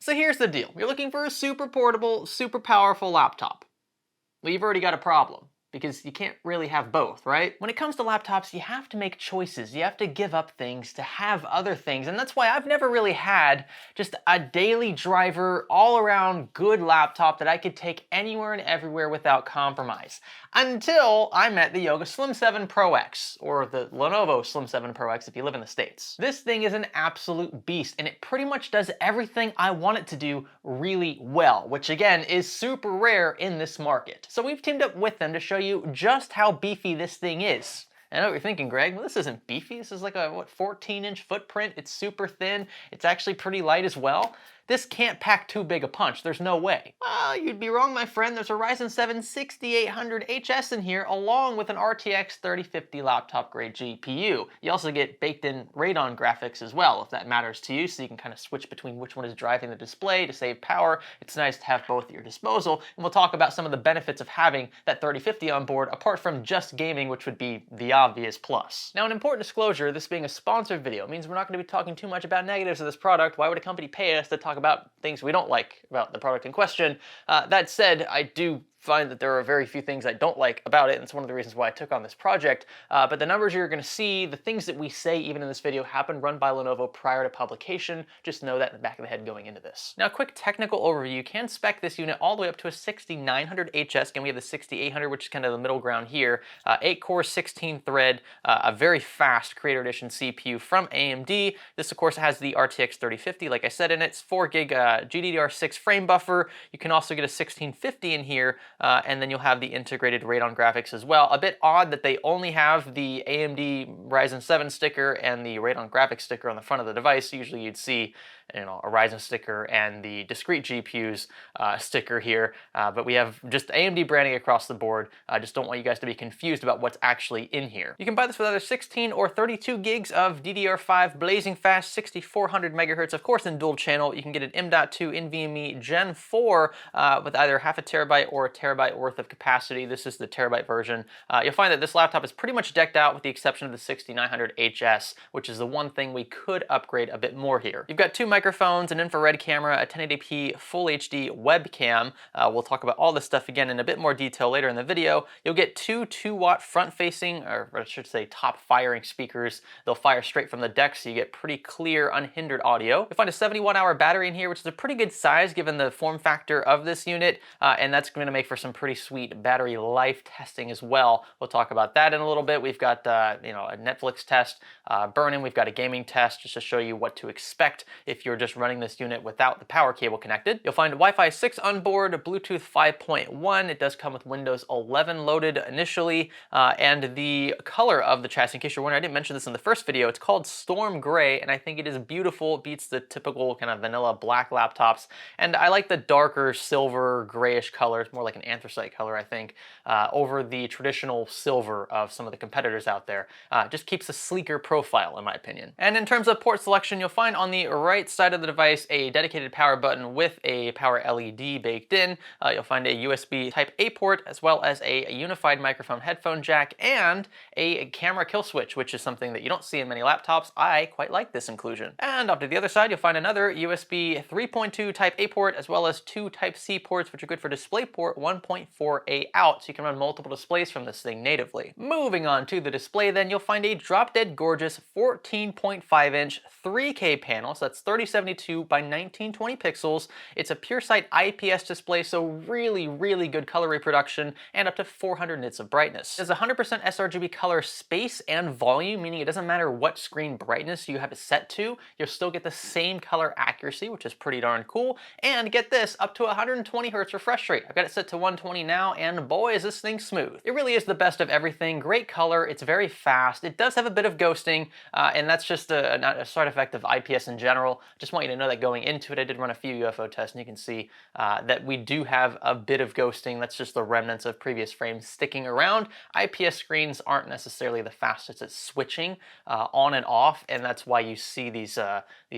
So here's the deal. You're looking for a super portable, super powerful laptop. Well, you've already got a problem because you can't really have both, right? When it comes to laptops, you have to make choices. You have to give up things to have other things. And that's why I've never really had just a daily driver, all around good laptop that I could take anywhere and everywhere without compromise. Until I met the Yoga Slim 7 Pro X, or the Lenovo Slim 7 Pro X if you live in the States. This thing is an absolute beast, and it pretty much does everything I want it to do really well, which again is super rare in this market. So we've teamed up with them to show you just how beefy this thing is. I know what you're thinking, Greg. Well, this isn't beefy. This is like a, 14-inch footprint. It's super thin. It's actually pretty light as well. This can't pack too big a punch. There's no way. Well, you'd be wrong, my friend. There's a Ryzen 7 6800HS in here, along with an RTX 3050 laptop-grade GPU. You also get baked-in Radeon graphics as well, if that matters to you, so you can kind of switch between which one is driving the display to save power. It's nice to have both at your disposal, and we'll talk about some of the benefits of having that 3050 on board, apart from just gaming, which would be the obvious plus. Now, an important disclosure, this being a sponsored video, means we're not going to be talking too much about negatives of this product. Why would a company pay us to talk about things we don't like about the product in question? That said, I do find that there are very few things I don't like about it, and it's one of the reasons why I took on this project. But the numbers you're going to see, the things that we say even in this video, have been run by Lenovo prior to publication. Just know that in the back of the head going into this. Now, a quick technical overview. You can spec this unit all the way up to a 6900HS. Again, we have the 6800, which is kind of the middle ground here. 8 core, 16 thread, a very fast Creator Edition CPU from AMD. This, of course, has the RTX 3050, like I said, in it. It's 4 gig GDDR6 frame buffer. You can also get a 1650 in here, and then you'll have the integrated Radeon graphics as well. A bit odd that they only have the AMD Ryzen 7 sticker and the Radeon graphics sticker on the front of the device. Usually you'd see, you know, a Ryzen sticker and the discrete GPUs sticker here, but we have just AMD branding across the board. I just don't want you guys to be confused about what's actually in here. You can buy this with either 16 or 32 gigs of DDR5 blazing fast 6400 megahertz, of course in dual channel. You can get an M.2 NVMe Gen 4 with either half a terabyte or a terabyte worth of capacity. This is the terabyte version. You'll find that this laptop is pretty much decked out with the exception of the 6900HS, which is the one thing we could upgrade a bit more here. You've got 2 microphones, an infrared camera, a 1080p full HD webcam. We'll talk about all this stuff again in a bit more detail later in the video. You'll get 2 2-watt front-facing, or I should say top-firing speakers. They'll fire straight from the deck, so you get pretty clear, unhindered audio. You'll find a 71-hour battery in here, which is a pretty good size given the form factor of this unit, and that's going to make for some pretty sweet battery life testing as well. We'll talk about that in a little bit. We've got you know, a Netflix test burn-in. We've got a gaming test just to show you what to expect if you're just running this unit without the power cable connected. You'll find Wi-Fi 6 on board, Bluetooth 5.1. It does come with Windows 11 loaded initially, and the color of the chassis, in case you're wondering, I didn't mention this in the first video, it's called Storm Gray, and I think it is beautiful. It beats the typical kind of vanilla black laptops, and I like the darker silver grayish color. It's more like an anthracite color, I think, over the traditional silver of some of the competitors out there. Just keeps a sleeker profile, in my opinion. And in terms of port selection, you'll find on the right side of the device a dedicated power button with a power LED baked in. You'll find a USB Type-A port, as well as a unified microphone headphone jack and a camera kill switch, which is something that you don't see in many laptops. I quite like this inclusion. And off to the other side, you'll find another USB 3.2 Type-A port, as well as 2 Type-C ports, which are good for DisplayPort 1.4a out, so you can run multiple displays from this thing natively. Moving on to the display then, you'll find a drop-dead gorgeous 14.5-inch 3K panel, so that's 3072 by 1920 pixels. It's a PureSight IPS display, so really, really good color reproduction and up to 400 nits of brightness. It has 100% sRGB color space and volume, meaning it doesn't matter what screen brightness you have it set to, you'll still get the same color accuracy, which is pretty darn cool. And get this, up to 120 Hz refresh rate. I've got it set to 120 now, and boy, is this thing smooth. It really is the best of everything. Great color, it's very fast. It does have a bit of ghosting, and that's just a side effect of IPS in general. Just want you to know that going into it, I did run a few UFO tests, and you can see that we do have a bit of ghosting. That's just the remnants of previous frames sticking around. IPS screens aren't necessarily the fastest at switching on and off, and that's why you see these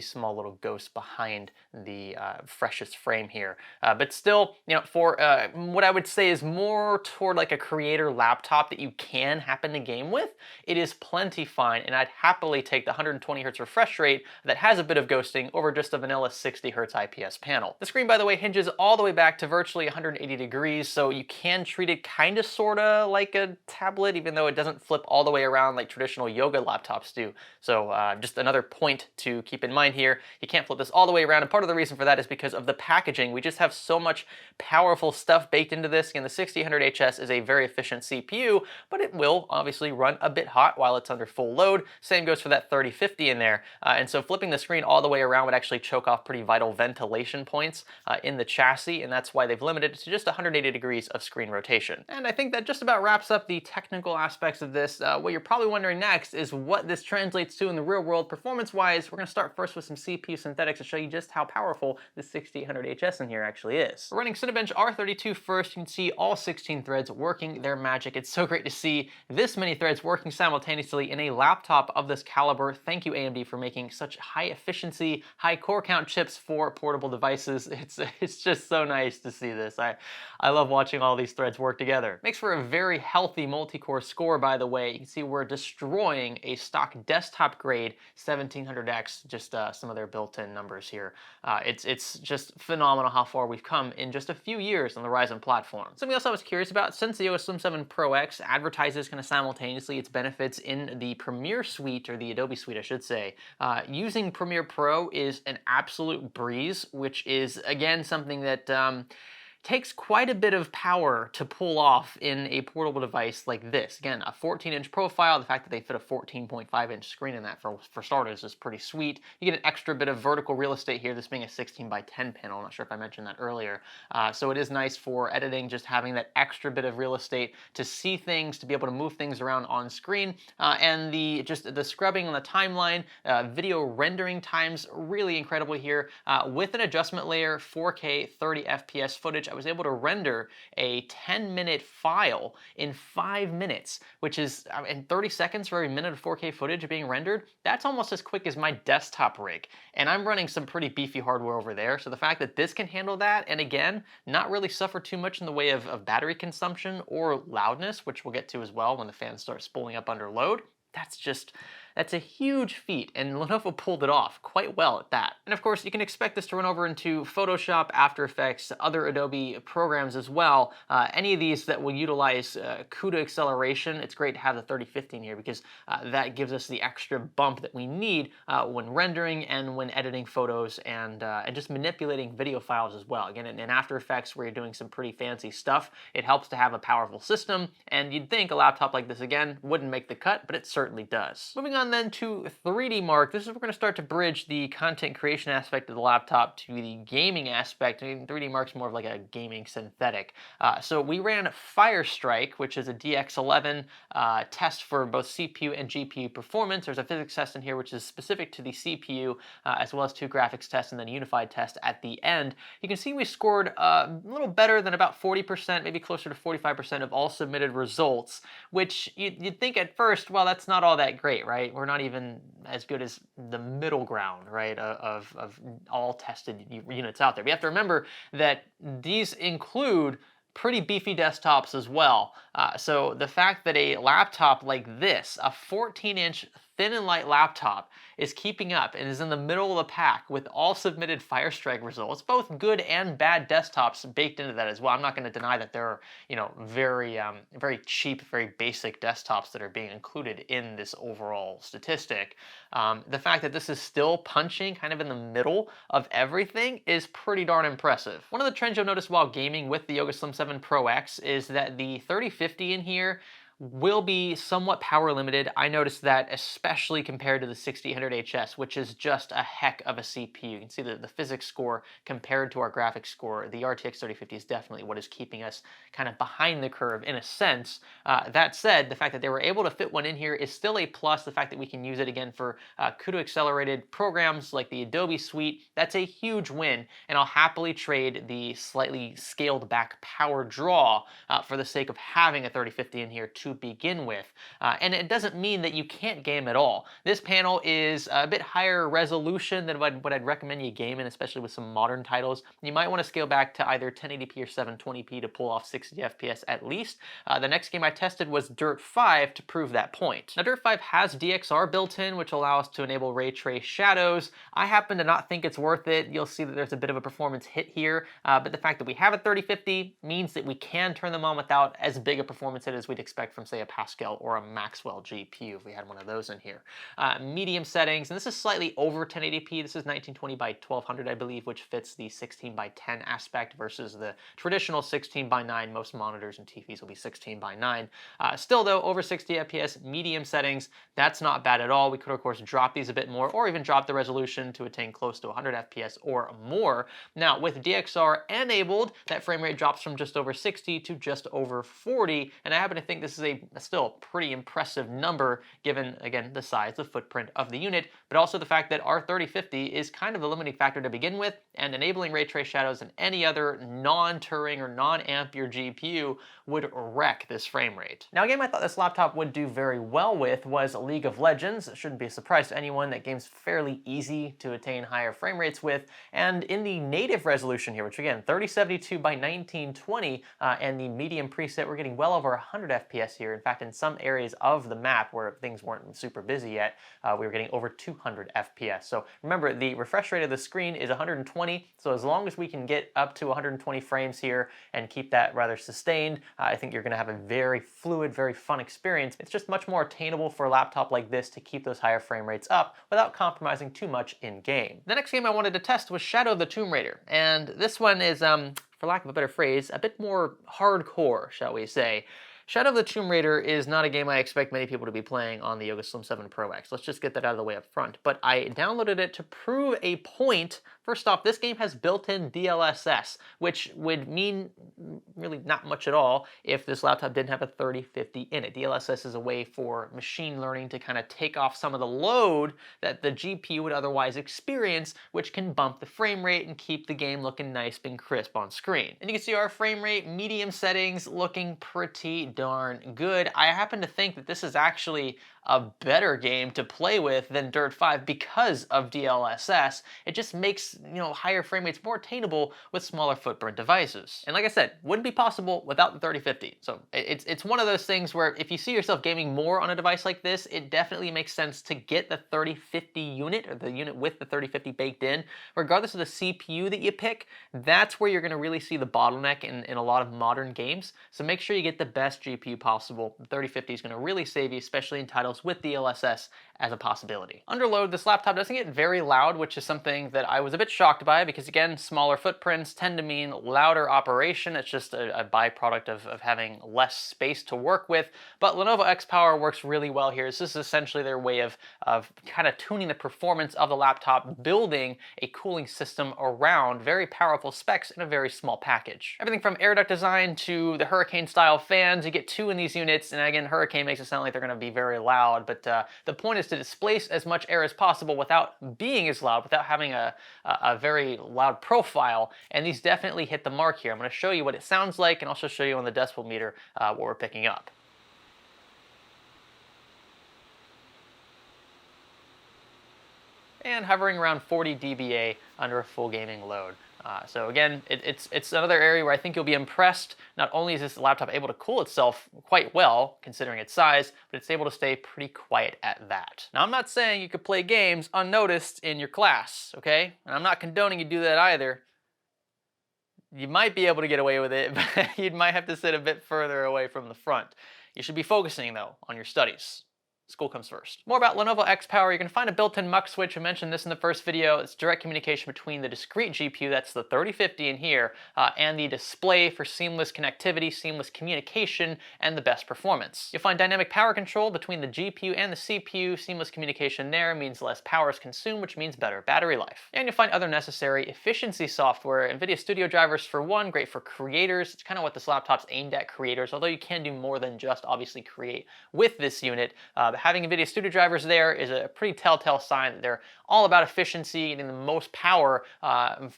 small little ghosts behind the freshest frame here. But still, you know, for what I would say is more toward like a creator laptop that you can happen to game with, it is plenty fine, and I'd happily take the 120 Hz refresh rate that has a bit of ghosting over just a vanilla 60 Hz IPS panel. The screen, by the way, hinges all the way back to virtually 180 degrees, so you can treat it kind of sorta like a tablet, even though it doesn't flip all the way around like traditional yoga laptops do. So just another point to keep in mind here, you can't flip this all the way around, and part of the reason for that is because of the packaging. We just have so much powerful stuff baked into this. Again, the 6000HS is a very efficient CPU, but it will obviously run a bit hot while it's under full load. Same goes for that 3050 in there. And so flipping the screen all the way around would actually choke off pretty vital ventilation points in the chassis, and that's why they've limited it to just 180 degrees of screen rotation. And I think that just about wraps up the technical aspects of this. What you're probably wondering next is what this translates to in the real world performance-wise. We're going to start first with some CPU synthetics to show you just how powerful this 6800HS in here actually is. We're running Cinebench R32 first. You can see all 16 threads working their magic. It's so great to see this many threads working simultaneously in a laptop of this caliber. Thank you, AMD, for making such high efficiency, high core count chips for portable devices. It's just so nice to see this. I love watching all these threads work together. Makes for a very healthy multi-core score, by the way. You can see we're destroying a stock desktop grade 1700X, just some of their built-in numbers here. It's just phenomenal how far we've come in just a few years on the Ryzen platform. Something else I was curious about, since the Yoga Slim 7 Pro X advertises kind of simultaneously its benefits in the Premiere Suite, or the Adobe Suite I should say, using Premiere Pro is an absolute breeze, which is again something that takes quite a bit of power to pull off in a portable device like this. Again, a 14-inch profile, the fact that they fit a 14.5-inch screen in that for starters is pretty sweet. You get an extra bit of vertical real estate here, this being a 16:10 panel. I'm not sure if I mentioned that earlier. So it is nice for editing, just having that extra bit of real estate to see things, to be able to move things around on screen. And the scrubbing on the timeline, video rendering times, really incredible here. With an adjustment layer, 4K 30 FPS footage, I was able to render a 10-minute file in 5 minutes, which is in 30 seconds for every minute of 4K footage being rendered. That's almost as quick as my desktop rig. And I'm running some pretty beefy hardware over there. So the fact that this can handle that, and again, not really suffer too much in the way of battery consumption or loudness, which we'll get to as well when the fans start spooling up under load, that's a huge feat, and Lenovo pulled it off quite well at that. And of course, you can expect this to run over into Photoshop, After Effects, other Adobe programs as well. Any of these that will utilize CUDA acceleration, it's great to have the 3050 in here because that gives us the extra bump that we need when rendering and when editing photos and just manipulating video files as well. Again, in After Effects, where you're doing some pretty fancy stuff, it helps to have a powerful system, and you'd think a laptop like this, again, wouldn't make the cut, but it certainly does. Moving on then to 3D Mark. This is where we're going to start to bridge the content creation aspect of the laptop to the gaming aspect. I mean, 3D Mark's more of like a gaming synthetic. So we ran Firestrike, which is a DX11 test for both CPU and GPU performance. There's a physics test in here which is specific to the CPU, as well as 2 graphics tests and then a unified test at the end. You can see we scored a little better than about 40%, maybe closer to 45% of all submitted results, which you'd think at first, well, that's not all that great, right? We're not even as good as the middle ground, right, of all tested units out there. We have to remember that these include pretty beefy desktops as well. So the fact that a laptop like this, a 14-inch thin and light laptop, is keeping up and is in the middle of the pack with all submitted Firestrike results, both good and bad desktops baked into that as well. I'm not going to deny that there are, very cheap, very basic desktops that are being included in this overall statistic. The fact that this is still punching kind of in the middle of everything is pretty darn impressive. One of the trends you'll notice while gaming with the Yoga Slim 7 Pro X is that the 3050 in here will be somewhat power limited. I noticed that especially compared to the 6800HS, which is just a heck of a CPU. You can see the physics score compared to our graphics score. The RTX 3050 is definitely what is keeping us kind of behind the curve in a sense. That said, the fact that they were able to fit one in here is still a plus. The fact that we can use it again for CUDA accelerated programs like the Adobe Suite, that's a huge win, and I'll happily trade the slightly scaled back power draw for the sake of having a 3050 in here to begin with. And it doesn't mean that you can't game at all. This panel is a bit higher resolution than what I'd recommend you game in, especially with some modern titles. You might want to scale back to either 1080p or 720p to pull off 60 FPS at least. The next game I tested was Dirt 5 to prove that point. Now Dirt 5 has DXR built in, which allows us to enable ray trace shadows. I happen to not think it's worth it. You'll see that there's a bit of a performance hit here, but the fact that we have a 3050 means that we can turn them on without as big a performance hit as we'd expect from, say, a Pascal or a Maxwell GPU if we had one of those in here. Medium settings, and this is slightly over 1080p. This is 1920 by 1200, I believe, which fits the 16 by 10 aspect versus the traditional 16 by 9. Most monitors and TVs will be 16 by 9. Still though, over 60 FPS, medium settings, that's not bad at all. We could of course drop these a bit more or even drop the resolution to attain close to 100 FPS or more. Now with DXR enabled, that frame rate drops from just over 60 to just over 40, and I happen to think this is a still pretty impressive number given, again, the size, the footprint of the unit, but also the fact that our 3050 is kind of the limiting factor to begin with, and enabling ray trace shadows and any other non-Turing or non-Ampere GPU would wreck this frame rate. Now a game I thought this laptop would do very well with was League of Legends. It shouldn't be a surprise to anyone that game's fairly easy to attain higher frame rates with, and in the native resolution here, which again, 3072 by 1920, and the medium preset, we're getting well over 100 FPS here. In fact, in some areas of the map where things weren't super busy yet, we were getting over 200 FPS. So remember, the refresh rate of the screen is 120, so as long as we can get up to 120 frames here and keep that rather sustained, I think you're going to have a very fluid, very fun experience. It's just much more attainable for a laptop like this to keep those higher frame rates up without compromising too much in-game. The next game I wanted to test was Shadow of the Tomb Raider, and this one is, for lack of a better phrase, a bit more hardcore, shall we say. Shadow of the Tomb Raider is not a game I expect many people to be playing on the Yoga Slim 7 Pro X. Let's just get that out of the way up front. But I downloaded it to prove a point. First off, this game has built-in DLSS, which would mean really not much at all if this laptop didn't have a 3050 in it. DLSS is a way for machine learning to kind of take off some of the load that the GPU would otherwise experience, which can bump the frame rate and keep the game looking nice and crisp on screen. And you can see our frame rate, medium settings, looking pretty darn good. I happen to think that this is actually a better game to play with than Dirt 5 because of DLSS. It just makes, higher frame rates more attainable with smaller footprint devices. And like I said, wouldn't be possible without the 3050. So it's one of those things where if you see yourself gaming more on a device like this, it definitely makes sense to get the 3050 unit, or the unit with the 3050 baked in. Regardless of the CPU that you pick, that's where you're going to really see the bottleneck in a lot of modern games. So make sure you get the best GPU possible. The 3050 is going to really save you, especially in titles with DLSS as a possibility. Under load, this laptop doesn't get very loud, which is something that I was a bit shocked by because, again, smaller footprints tend to mean louder operation. It's just a byproduct of having less space to work with. But Lenovo X-Power works really well here. This is essentially their way of kind of tuning the performance of the laptop, building a cooling system around very powerful specs in a very small package. Everything from air duct design to the Hurricane-style fans, you get two in these units, and again, Hurricane makes it sound like they're going to be very loud, but the point is to displace as much air as possible without being as loud, without having a very loud profile, and these definitely hit the mark here. I'm going to show you what it sounds like and also show you on the decibel meter what we're picking up. And hovering around 40 dBA under a full gaming load. So again, it's another area where I think you'll be impressed. Not only is this laptop able to cool itself quite well, considering its size, but it's able to stay pretty quiet at that. Now, I'm not saying you could play games unnoticed in your class, okay? And I'm not condoning you do that either. You might be able to get away with it, but you might have to sit a bit further away from the front. You should be focusing, though, on your studies. School comes first. More about Lenovo X-Power. You're going to find a built-in mux switch. I mentioned this in the first video. It's direct communication between the discrete GPU, that's the 3050 in here, and the display for seamless connectivity, seamless communication, and the best performance. You'll find dynamic power control between the GPU and the CPU. Seamless communication there means less power is consumed, which means better battery life. And you'll find other necessary efficiency software. NVIDIA Studio drivers for one, great for creators. It's kind of what this laptop's aimed at, creators, although you can do more than just obviously create with this unit. Having NVIDIA Studio drivers there is a pretty telltale sign that they're all about efficiency, getting the most power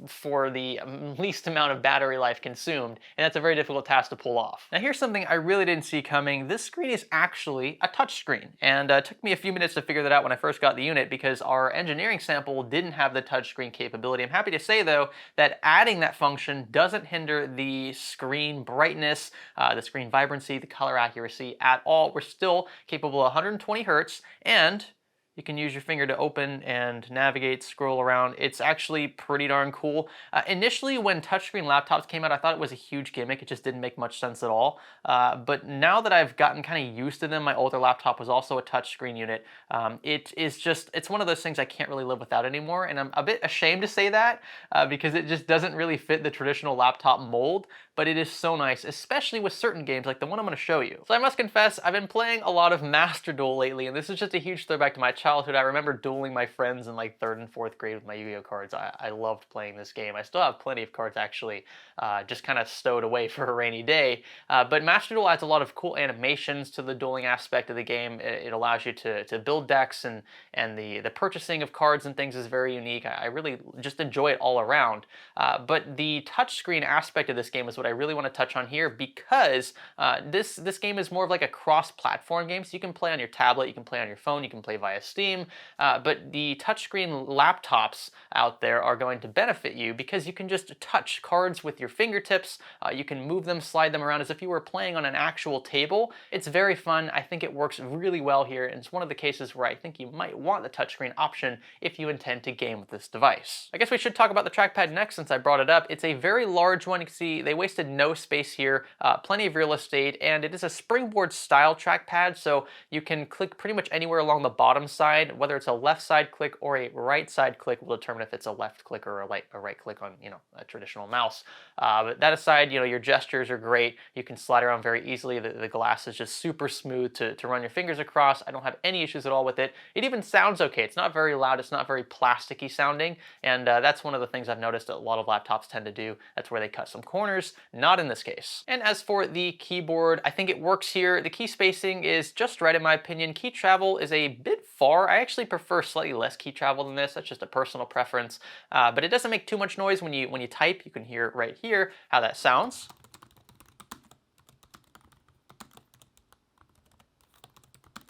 for the least amount of battery life consumed, and that's a very difficult task to pull off. Now here's something I really didn't see coming. This screen is actually a touch screen, and it took me a few minutes to figure that out when I first got the unit because our engineering sample didn't have the touchscreen capability. I'm happy to say though that adding that function doesn't hinder the screen brightness, the screen vibrancy, the color accuracy at all. We're still capable of 120 hertz, and you can use your finger to open and navigate, scroll around. It's actually pretty darn cool. Initially, when touchscreen laptops came out, I thought it was a huge gimmick. It just didn't make much sense at all. But now that I've gotten kind of used to them, my older laptop was also a touchscreen unit. It's one of those things I can't really live without anymore. And I'm a bit ashamed to say that because it just doesn't really fit the traditional laptop mold. But it is so nice, especially with certain games like the one I'm going to show you. So I must confess, I've been playing a lot of Master Duel lately, and this is just a huge throwback to my childhood. I remember dueling my friends in like 3rd and 4th grade with my Yu-Gi-Oh cards. I loved playing this game. I still have plenty of cards actually, just kind of stowed away for a rainy day. But Master Duel adds a lot of cool animations to the dueling aspect of the game. It allows you to build decks, and the purchasing of cards and things is very unique. I really just enjoy it all around. But the touchscreen aspect of this game is what I really want to touch on here because this game is more of like a cross-platform game. So you can play on your tablet, you can play on your phone, you can play via Steam. But the touchscreen laptops out there are going to benefit you because you can just touch cards with your fingertips. You can move them, slide them around as if you were playing on an actual table. It's very fun. I think it works really well here, and it's one of the cases where I think you might want the touchscreen option if you intend to game with this device. I guess we should talk about the trackpad next since I brought it up. It's a very large one. You can see they wasted no space here, plenty of real estate, and it is a springboard style trackpad, so you can click pretty much anywhere along the bottom side. Whether it's a left side click or a right side click will determine if it's a left click or a right click on a traditional mouse. But that aside, your gestures are great. You can slide around very easily. The glass is just super smooth to run your fingers across. I don't have any issues at all with it. It even sounds okay. It's not very loud. It's not very plasticky sounding, and that's one of the things I've noticed that a lot of laptops tend to do. That's where they cut some corners. Not in this case. And as for the keyboard, I think it works here. The key spacing is just right in my opinion. Key travel is a bit far. I actually prefer slightly less key travel than this. That's just a personal preference. But it doesn't make too much noise when you type. You can hear right here how that sounds.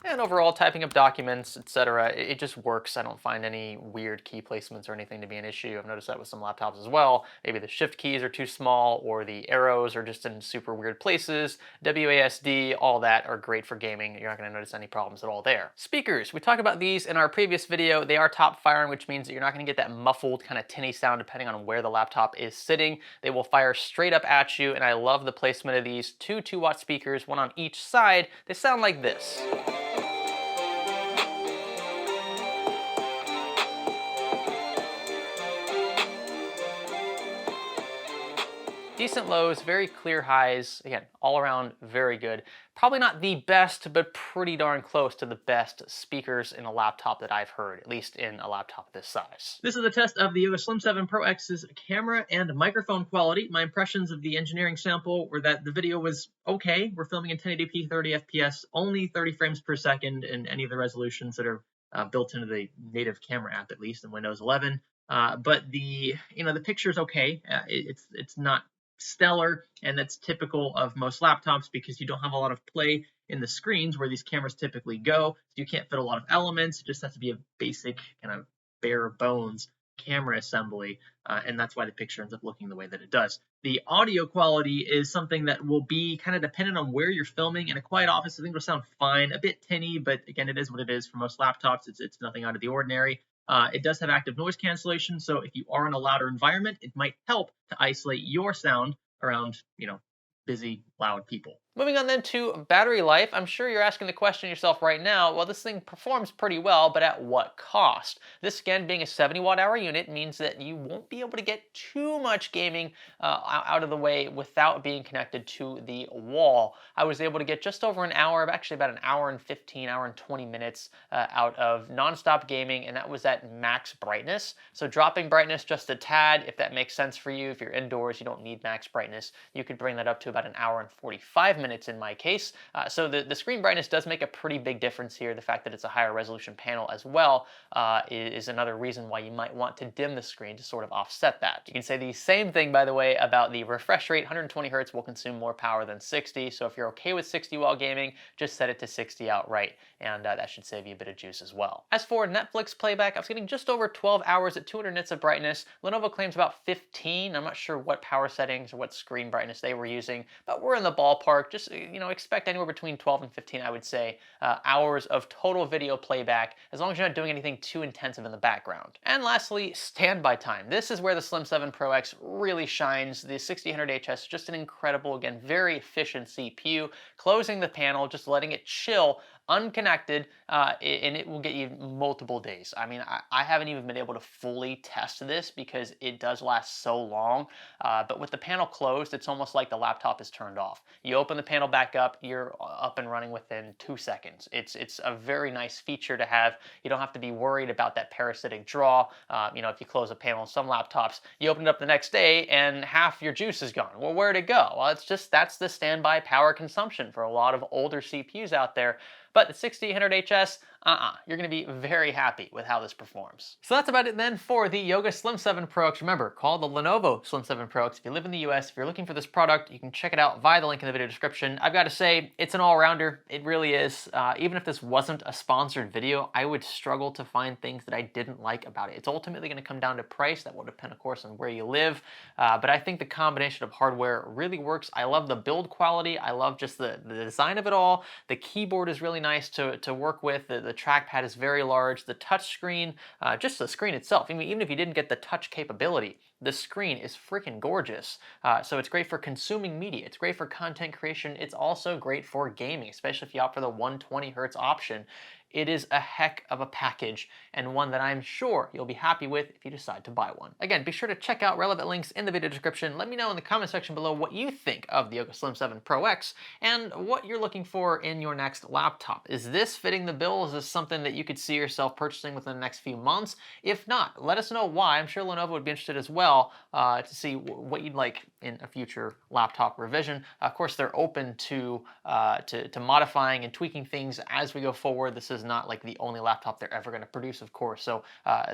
And overall, typing up documents, etc., it just works. I don't find any weird key placements or anything to be an issue. I've noticed that with some laptops as well. Maybe the shift keys are too small, or the arrows are just in super weird places. WASD, all that are great for gaming. You're not going to notice any problems at all there. Speakers, we talked about these in our previous video. They are top firing, which means that you're not going to get that muffled kind of tinny sound depending on where the laptop is sitting. They will fire straight up at you, and I love the placement of these. Two 2-watt speakers, one on each side. They sound like this. Decent lows, very clear highs. Again, all around very good. Probably not the best, but pretty darn close to the best speakers in a laptop that I've heard, at least in a laptop this size. This is a test of the Yoga Slim 7 Pro X's camera and microphone quality. My impressions of the engineering sample were that the video was okay. We're filming in 1080p 30 FPS, only 30 frames per second in any of the resolutions that are built into the native camera app, at least in Windows 11. But the picture's okay. It's not stellar, and that's typical of most laptops because you don't have a lot of play in the screens where these cameras typically go. So you can't fit a lot of elements. It just has to be a basic kind of bare bones camera assembly, and that's why the picture ends up looking the way that it does. The audio quality is something that will be kind of dependent on where you're filming. In a quiet office, I think it'll sound fine, a bit tinny, but again, it is what it is for most laptops. It's nothing out of the ordinary. It does have active noise cancellation, so if you are in a louder environment, it might help to isolate your sound around, busy, loud people. Moving on then to battery life, I'm sure you're asking the question yourself right now, well, this thing performs pretty well, but at what cost? This, again, being a 70 watt-hour unit means that you won't be able to get too much gaming out of the way without being connected to the wall. I was able to get just over an hour, actually about an hour and 15, hour and 20 minutes out of nonstop gaming, and that was at max brightness. So dropping brightness just a tad, if that makes sense for you, if you're indoors, you don't need max brightness, you could bring that up to about an hour and 45 minutes in my case. So the screen brightness does make a pretty big difference here. The fact that it's a higher resolution panel as well is another reason why you might want to dim the screen to sort of offset that. You can say the same thing, by the way, about the refresh rate. 120 hertz will consume more power than 60, so if you're okay with 60 while gaming, just set it to 60 outright, and that should save you a bit of juice as well. As for Netflix playback, I was getting just over 12 hours at 200 nits of brightness. Lenovo claims about 15. I'm not sure what power settings or what screen brightness they were using, but we're in the ballpark. Just, expect anywhere between 12 and 15, I would say, hours of total video playback, as long as you're not doing anything too intensive in the background. And lastly, standby time. This is where the Slim 7 Pro X really shines. The 6000HS is just an incredible, again, very efficient CPU. Closing the panel, just letting it chill unconnected, and it will get you multiple days. I mean, I haven't even been able to fully test this because it does last so long, but with the panel closed, it's almost like the laptop is turned off. You open the panel back up, you're up and running within 2 seconds. It's a very nice feature to have. You don't have to be worried about that parasitic draw. If you close a panel on some laptops, you open it up the next day and half your juice is gone. Well, where'd it go? Well, that's the standby power consumption for a lot of older CPUs out there. But the 6000HS, you're going to be very happy with how this performs. So that's about it then for the Yoga Slim 7 Pro X. Remember, call the Lenovo Slim 7 Pro X if you live in the US. If you're looking for this product, you can check it out via the link in the video description. I've got to say, it's an all-rounder. It really is. Even if this wasn't a sponsored video, I would struggle to find things that I didn't like about it. It's ultimately going to come down to price. That will depend, of course, on where you live. But I think the combination of hardware really works. I love the build quality. I love just the design of it all. The keyboard is really nice to work with. The trackpad is very large. The touch screen, just the screen itself, even if you didn't get the touch capability, the screen is freaking gorgeous. So it's great for consuming media. It's great for content creation. It's also great for gaming, especially if you opt for the 120 hertz option. It is a heck of a package, and one that I'm sure you'll be happy with if you decide to buy one. Again, be sure to check out relevant links in the video description. Let me know in the comment section below what you think of the Yoga Slim 7 Pro X and what you're looking for in your next laptop. Is this fitting the bill? Is this something that you could see yourself purchasing within the next few months? If not, let us know why. I'm sure Lenovo would be interested as well to see what you'd like in a future laptop revision. Of course, they're open to modifying and tweaking things as we go forward. This is not like the only laptop they're ever going to produce, of course, so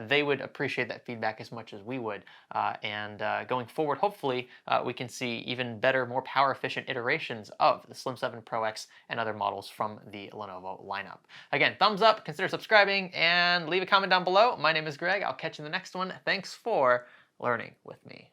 they would appreciate that feedback as much as we would. Going forward, hopefully, we can see even better, more power-efficient iterations of the Slim 7 Pro X and other models from the Lenovo lineup. Again, thumbs up, consider subscribing, and leave a comment down below. My name is Greg. I'll catch you in the next one. Thanks for learning with me.